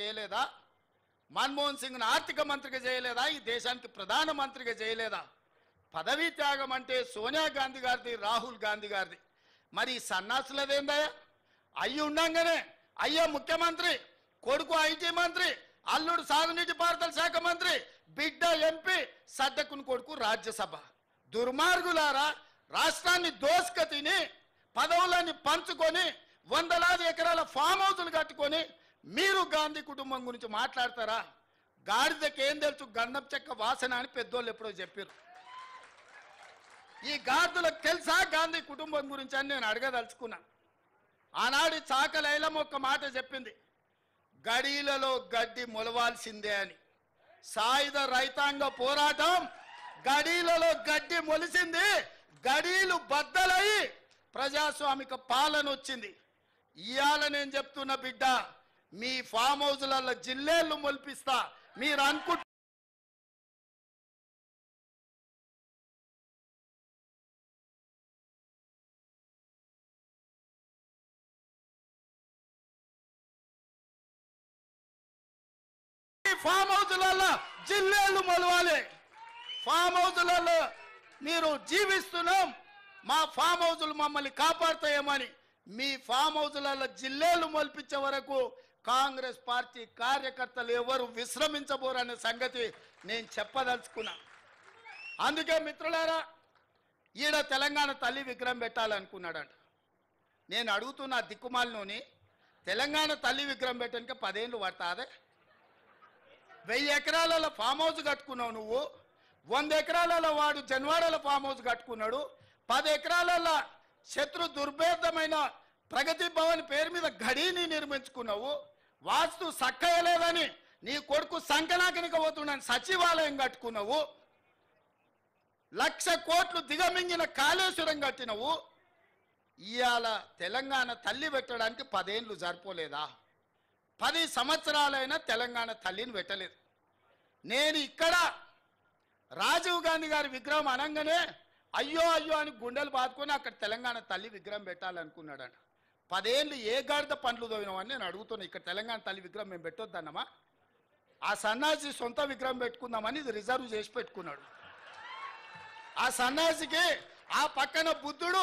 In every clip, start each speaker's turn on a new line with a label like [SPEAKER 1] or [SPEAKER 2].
[SPEAKER 1] చేయలేదా? మన్మోహన్ సింగ్ ఆర్థిక మంత్రిగా చేయలేదా? ఈ దేశానికి ప్రధానమంత్రిగా చేయలేదా? పదవీ త్యాగం అంటే సోనియా గాంధీ గారిది, రాహుల్ గాంధీ గారిది. మరి సన్నాసులదేందయ్యా? అయ్యి ఉండంగానే అయ్యో ముఖ్యమంత్రి, కొడుకు ఐటీ మంత్రి, అల్లుడు సాగునీటి పారుదల శాఖ మంత్రి, బిడ్డ ఎంపీ, సడ్డకుని కొడుకు రాజ్యసభ. దుర్మార్గులారా, రాష్ట్రాన్ని దోసుక తిని పదవులని పంచుకొని వందలాది ఎకరాల ఫామ్ హౌసులు కట్టుకొని మీరు గాంధీ కుటుంబం గురించి మాట్లాడతారా? గాడిదకి ఏం తెలుసు గంధం చెక్క వాసన అని పెద్దోళ్ళు ఎప్పుడో చెప్పారు. ఈ గాడిదలకు తెలుసా గాంధీ కుటుంబం గురించి అని నేను అడగదలుచుకున్నా. ఆనాడు చాకలైలమ్మ ఒక్క మాట చెప్పింది, గడీలలో గడ్డి మొలవాల్సిందే అని. సాయుధ రైతాంగ పోరాటం గడీలలో గడ్డి మొలిసింది, గడీలు బద్దలై ప్రజాస్వామిక పాలన వచ్చింది. ఇవాళ నేను చెప్తున్న బిడ్డ, మీ ఫామ్ హౌస్లలో జిల్లేళ్ళు మొలిపిస్తా. మీరు అనుకుంటే ఫామ్ హౌస్లలో జిల్లేళ్ళు మొలవాలి. ఫామ్ హౌస్లలో మీరు జీవిస్తున్నాం, మా ఫామ్ హౌస్లు మమ్మల్ని కాపాడుతాయేమని మీ ఫామ్ హౌస్లలో జిల్లేళ్ళు మొలిపించే వరకు కాంగ్రెస్ పార్టీ కార్యకర్తలు ఎవరు విశ్రమించబోరనే సంగతి నేను చెప్పదలుచుకున్నా. అందుకే మిత్రులారా, ఈడ తెలంగాణ తల్లి విగ్రహం పెట్టాలనుకున్నాడంట. నేను అడుగుతున్నా దిక్కుమాలినోని, తెలంగాణ తల్లి విగ్రహం పెట్టడానికి 10 ఏళ్ళు పడతాదే? 1000 ఎకరాలలో ఫామ్ హౌస్ కట్టుకున్నావు నువ్వు, 100 ఎకరాలలో వాడు జన్వాడల ఫామ్ హౌస్ కట్టుకున్నాడు, 10 ఎకరాలలో శత్రు దుర్భేదమైన ప్రగతి భవన్ పేరు మీద గడీని నిర్మించుకున్నావు. వాస్తు సక్కయలేదని నీ కొడుకు సంకనాకనికి పోతున్నాను సచివాలయం కట్టుకున్నావు. 1,00,000 కోట్లు దిగమింగిన కాళేశ్వరం కట్టినవు. ఇవాళ తెలంగాణ తల్లి పెట్టడానికి 10 ఏళ్ళు సరిపోలేదా? 10 సంవత్సరాలైనా తెలంగాణ తల్లిని పెట్టలేదు. నేను ఇక్కడ రాజీవ్ గాంధీ గారి విగ్రహం అనగానే అయ్యో అయ్యో అని గుండెలు బాదుకొని అక్కడ తెలంగాణ తల్లి విగ్రహం పెట్టాలనుకున్నాడంట. 10 ఏళ్ళు ఏ గాడిద పండ్లు తోవినామని నేను అడుగుతున్నా. ఇక్కడ తెలంగాణ తల్లి విగ్రహం మేము పెట్టొద్దన్నమా? ఆ సన్నాసి సొంత విగ్రహం పెట్టుకుందామని ఇది రిజర్వ్ చేసి పెట్టుకున్నాడు. ఆ సన్నాసికి ఆ పక్కన బుద్ధుడు,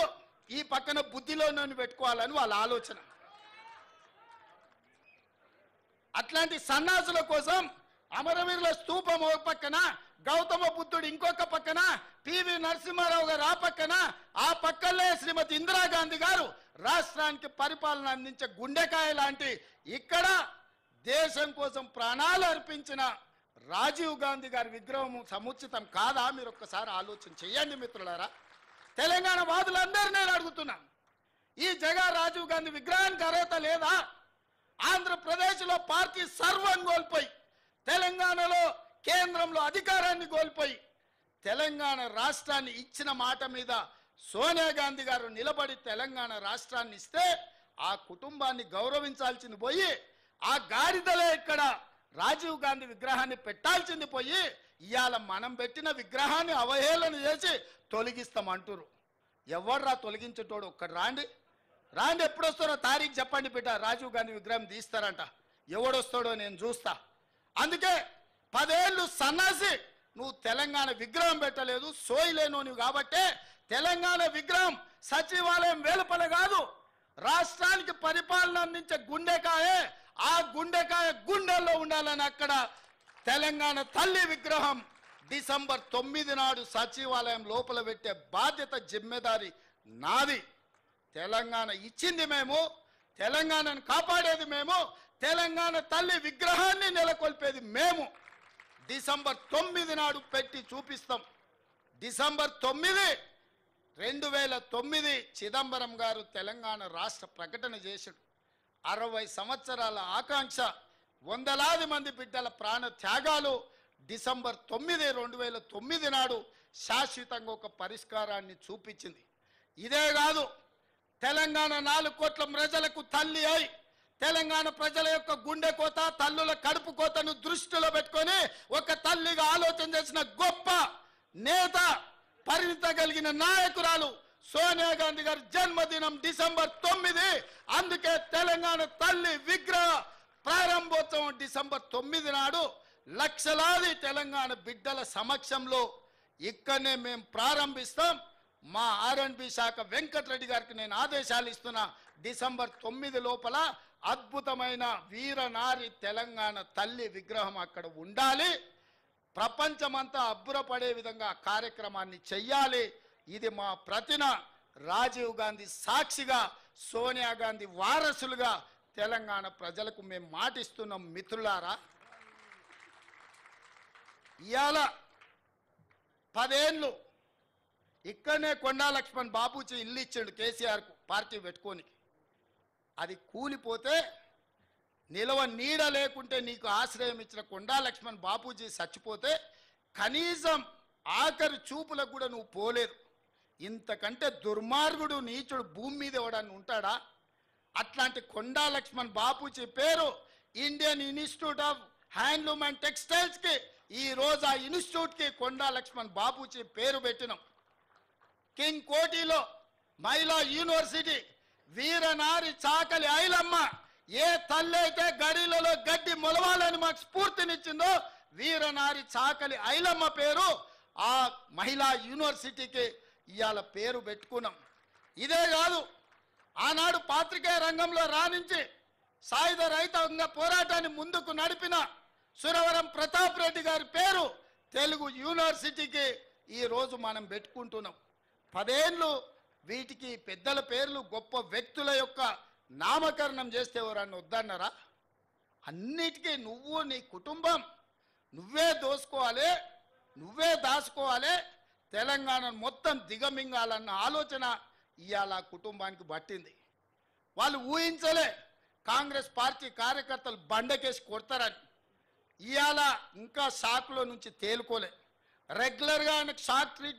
[SPEAKER 1] ఈ పక్కన బుద్ధిలో నన్ను పెట్టుకోవాలని వాళ్ళ ఆలోచన. అట్లాంటి సన్నాసుల కోసం అమరవీరుల స్తూపం ఒక పక్కన, గౌతమ బుద్ధుడు ఇంకొక పక్కన, పివి నరసింహారావు గారు ఆ పక్కన, ఆ పక్కనే శ్రీమతి ఇందిరాగాంధీ గారు రాష్ట్రానికి పరిపాలన అందించే గుండెకాయ లాంటి ఇక్కడ దేశం కోసం ప్రాణాలు అర్పించిన రాజీవ్ గాంధీ గారి విగ్రహం సముచితం కాదా? మీరు ఒక్కసారి ఆలోచన చెయ్యండి మిత్రులారా. తెలంగాణ వాదులందరూ నేను అడుగుతున్నాను, ఈ జగన్ రాజీవ్ గాంధీ విగ్రహానికి అర్హత లేదా? ఆంధ్రప్రదేశ్లో పార్టీ సర్వం కోల్పోయి, తెలంగాణలో కేంద్రంలో అధికారాన్ని కోల్పోయి, తెలంగాణ రాష్ట్రాన్ని ఇచ్చిన మాట మీద సోనియా గాంధీ గారు నిలబడి తెలంగాణ రాష్ట్రాన్ని ఇస్తే ఆ కుటుంబాన్ని గౌరవించాల్సింది పోయి, ఆ గాడిదలే ఇక్కడ రాజీవ్ గాంధీ విగ్రహాన్ని పెట్టాల్సింది పోయి ఇవాళ మనం పెట్టిన విగ్రహాన్ని అవహేళన చేసి తొలగిస్తామంటారు. ఎవర్రా తొలగించేటోడు? ఒక్కడు రాండి, రాండి, ఎప్పుడొస్తారో తారీఖు చెప్పండి బిడ్డ. రాజీవ్ గాంధీ విగ్రహం తీస్తారంట, ఎవడొస్తాడో నేను చూస్తా. అందుకే 10 ఏళ్ళు సన్నాసి నువ్వు తెలంగాణ విగ్రహం పెట్టలేదు, సోయిలేను నువ్వు. కాబట్టే తెలంగాణ విగ్రహం సచివాలయం వెలుపల కాదు, రాష్ట్రానికి పరిపాలన అందించే గుండెకాయే, ఆ గుండెకాయ గుండెల్లో ఉండాలని అక్కడ తెలంగాణ తల్లి విగ్రహం డిసెంబర్ 9 నాడు సచివాలయం లోపల పెట్టే బాధ్యత, జిమ్మెదారి నాది. తెలంగాణ ఇచ్చింది మేము, తెలంగాణను కాపాడేది మేము, తెలంగాణ తల్లి విగ్రహాన్ని నెలకొల్పేది మేము. డిసెంబర్ 9 నాడు పెట్టి చూపిస్తాం. డిసెంబర్ 9, 2009 చిదంబరం గారు తెలంగాణ రాష్ట్ర ప్రకటన చేశాడు. 60 సంవత్సరాల ఆకాంక్ష, వందలాది మంది బిడ్డల ప్రాణ త్యాగాలు డిసెంబర్ 9, 2009 నాడు శాశ్వతంగా ఒక పరిష్కారాన్ని చూపించింది. ఇదే కాదు, తెలంగాణ 4 కోట్ల ప్రజలకు తల్లి అయి తెలంగాణ ప్రజల యొక్క గుండె కోత, తల్లుల కడుపు కోతను దృష్టిలో పెట్టుకొని ఒక తల్లిగా ఆలోచన చేసిన గొప్ప నేత, పరిణిత కలిగిన నాయకురాలు సోనియా గాంధీ గారి జన్మదినం డిసెంబర్ 9. అందుకే తెలంగాణ తల్లి విగ్రహ ప్రారంభోత్సవం డిసెంబర్ 9 నాడు లక్షలాది తెలంగాణ బిడ్డల సమక్షంలో ఇక్కడనే మేము ప్రారంభిస్తాం. మా ఆర్ఎండ్బి శాఖ వెంకటరెడ్డి గారికి నేను ఆదేశాలు ఇస్తున్నా. డిసెంబర్ 9 లోపల అద్భుతమైన వీరనారి తెలంగాణ తల్లి విగ్రహం అక్కడ ఉండాలి. ప్రపంచమంతా అబ్బురపడే విధంగా కార్యక్రమాన్ని చెయ్యాలి. ఇది మా ప్రతిన రాజీవ్ గాంధీ సాక్షిగా, సోనియా గాంధీ వారసులుగా తెలంగాణ ప్రజలకు మేము మాటిస్తున్నాం. మిత్రులారా, ఇవాళ 10 ఏళ్ళు ఇక్కడనే కొండా లక్ష్మణ్ బాబూజీ ఇల్లు ఇచ్చాడు కేసీఆర్కు పార్టీ పెట్టుకొని. అది కూలిపోతే నిలవ నీడ లేకుంటే నీకు ఆశ్రయం ఇచ్చిన కొండా లక్ష్మణ్ బాపూజీ చచ్చిపోతే కనీసం ఆఖరి చూపులకు కూడా నువ్వు పోలేదు. ఇంతకంటే దుర్మార్గుడు నీచుడు భూమి మీద ఎవడన్నా ఉంటాడా? అట్లాంటి కొండా లక్ష్మణ్ బాపూజీ పేరు Indian institute of handloom and టెక్స్టైల్స్కి ఈ రోజు ఆ ఇన్స్టిట్యూట్కి కొండా లక్ష్మణ్ బాపూజీ పేరు పెట్టినాం. కింగ్ కోటిలో మహిళా యూనివర్సిటీ వీరనారి చాకలి ఐలమ్మ ఏ తల్లి అయితే గడిలలో గడ్డి మొలవాలని మాకు స్ఫూర్తినిచ్చిందో వీరనారి చాకలి ఐలమ్మ పేరు ఆ మహిళా యూనివర్సిటీకి ఇవాళ పేరు పెట్టుకున్నాం. ఇదే కాదు, ఆనాడు పాత్రికేయ రంగంలో రాణించి సాయుధ రైతాంగ పోరాటాన్ని ముందుకు నడిపిన సురవరం ప్రతాప్ రెడ్డి గారి పేరు తెలుగు యూనివర్సిటీకి ఈరోజు మనం పెట్టుకుంటున్నాం. 10 ఏళ్ళు వీటికి పెద్దల పేర్లు గొప్ప వ్యక్తుల యొక్క నామకరణం చేస్తే ఎవరన్నా వద్దన్నారా? అన్నిటికీ నువ్వు నీ కుటుంబం నువ్వే దోసుకోవాలి, నువ్వే దాచుకోవాలి, తెలంగాణను మొత్తం దిగమింగాలన్న ఆలోచన ఇవాళ కుటుంబానికి పట్టింది. వాళ్ళు ఊహించలే కాంగ్రెస్ పార్టీ కార్యకర్తలు బండకేసి కొడతారని. ఇవాళ ఇంకా షాక్లో నుంచి తేలుకోలే. రెగ్యులర్గా ఆయనకు షాక్ ట్రీట్మెంట్